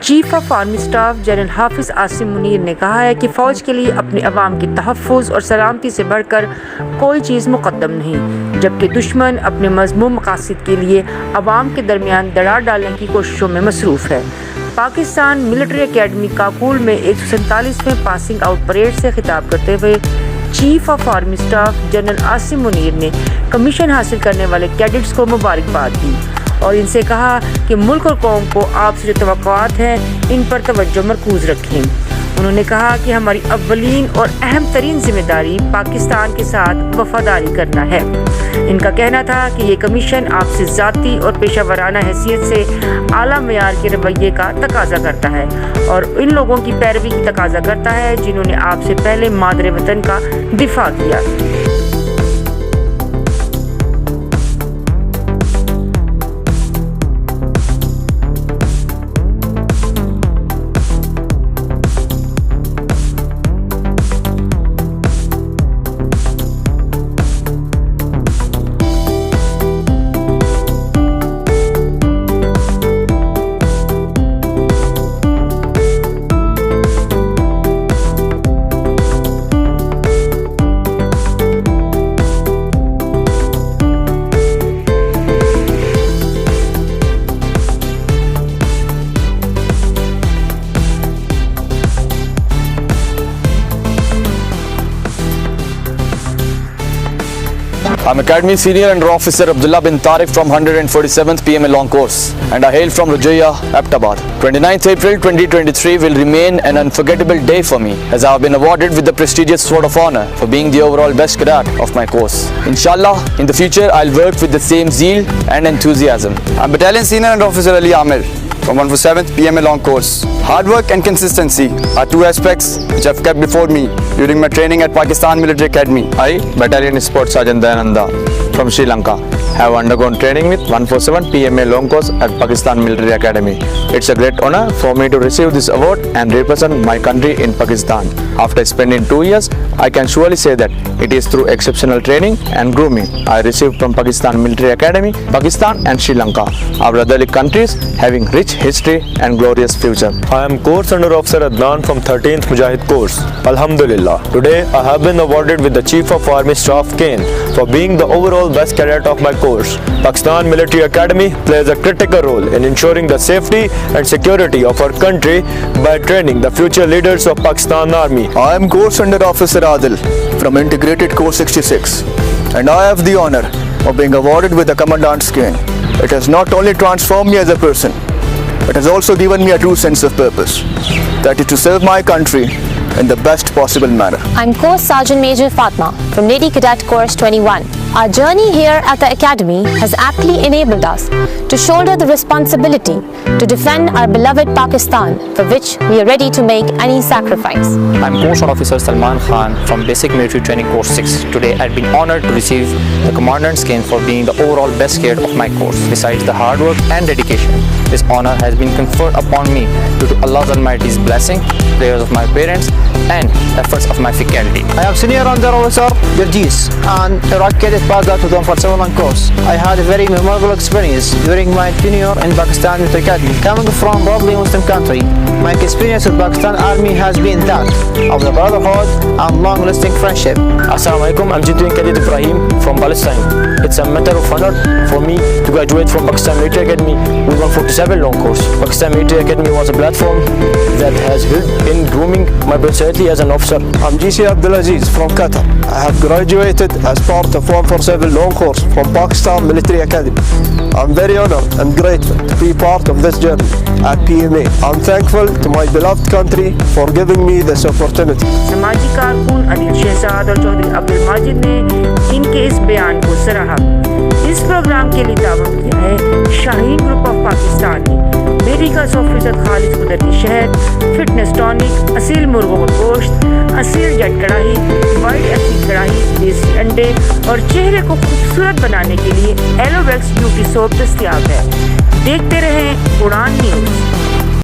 Chief of army staff general Hafiz Asim Munir ने कहा है कि फ़ौज के लिए अपने अवाम की तहफ़्फ़ुज़ और सलामती से बढ़कर कोई चीज़ मुक़द्दम नहीं, जबकि दुश्मन अपने मज़मूम मक़ासिद के लिए अवाम के दरमियान दरार डालने की कोशिशों में मसरूफ़ है। पाकिस्तान मिलिट्री एकेडमी काकुल में 147वें पासिंग आउट परेड से खिताब करते हुए chief of army staff general Asim Munir ने कमीशन हासिल करने वाले कैडेट्स को मुबारकबाद दी और इनसे कहा कि मुल्क और कौम को आपसे जो तवक्कुआत हैं इन पर तवज्जो मरकूज़ रखें। उन्होंने कहा कि हमारी अव्वलीन और अहम तरीन जिम्मेदारी पाकिस्तान के साथ वफादारी करना है। इनका कहना था कि ये कमीशन आपसे ज़ाती और पेशा वराना हैसियत से आला मेयार के रवैये का तकाजा करता है और इन लोगों की पैरवी की तकाजा करता है जिन्होंने आपसे पहले मादरे वतन का दिफा किया। I'm Academy Senior Under Officer Abdullah bin Tariq from 147th PMA Long Course and I hail from Rujaiya, Aptabad. 29th April 2023 will remain an unforgettable day for me as I have been awarded with the prestigious Sword of Honor for being the overall best cadet of my course. Inshallah, in the future I'll work with the same zeal and enthusiasm. I'm Battalion Senior Under Officer Ali Amir from 147th PMA Long Course. Hard work and consistency are two aspects which I've kept before me during my training at Pakistan Military Academy. I, Battalion Sports Sergeant Dayananda from Sri Lanka, have undergone training with 147 PMA Long Course at Pakistan Military Academy. It's a great honor for me to receive this award and represent my country in Pakistan. After spending 2 years, I can surely say that it is through exceptional training and grooming I received from Pakistan Military Academy, Pakistan and Sri Lanka, our brotherly countries having rich history and glorious future. I am Course Under Officer Adnan from 13th Mujahid Course. Alhamdulillah. Today I have been awarded with the Chief of Army Staff cane for being the overall best cadet of my course. Pakistan Military Academy plays a critical role in ensuring the safety and security of our country by training the future leaders of Pakistan Army. I am Course Under Officer Adil from Integrated Course 66 and I have the honor of being awarded with the Commandant's cane. It has not only transformed me as a person, it has also given me a true sense of purpose, that is to serve my country in the best possible manner. I'm Course Sergeant Major Fatma from Lady Cadet Course 21. Our journey here at the Academy has aptly enabled us to shoulder the responsibility to defend our beloved Pakistan, for which we are ready to make any sacrifice. I'm Course Officer Salman Khan from Basic Military Training Course 6. Today I've been honored to receive the Commandant's cane for being the overall best cadet of my course. Besides the hard work and dedication, this honor has been conferred upon me due to Allah Almighty's blessing, prayers of my parents and efforts of my faculty. I am Senior Under Officer Birjis and Iraq Cadet passed out with 147 course. I had a very memorable experience during my tenure in Pakistan Military Academy. Coming from broadly Muslim country, my experience with Pakistan Army has been that of the brotherhood and long-lasting friendship. Assalamu alaikum, I'm Jituin Khalid Ibrahim from Palestine. It's a matter of honor for me to graduate from Pakistan Military Academy with 147 long course. Pakistan Military Academy was a platform that has helped in grooming my personality as an officer. I'm GC Abdulaziz from Qatar. I have graduated as part of 147 long course from Pakistan Military Academy. I'm very honored and grateful to be part of this journey at PMA. I'm thankful to my beloved country for giving me this opportunity. समाजी कारकुन अदिल शहजाद और चौधरी अब्दुल माजिद ने इनके इस बयान को सराहा। इस प्रोग्राम के लिए दावत किया है शाहीन ग्रुप ऑफ पाकिस्तान ने मेरी का 100% खालिद कुदरती शहद, फिटनेस टॉनिक, असील मुर्गों का गोश्त, असील जट कढ़ाई, वाइट असील कढ़ाई, देसी अंडे और चेहरे को खूबसूरत बनाने के लिए एलोवेक्स ब्यूटी सोप दस्तयाब है। देखते रहें उड़ान न्यूज़।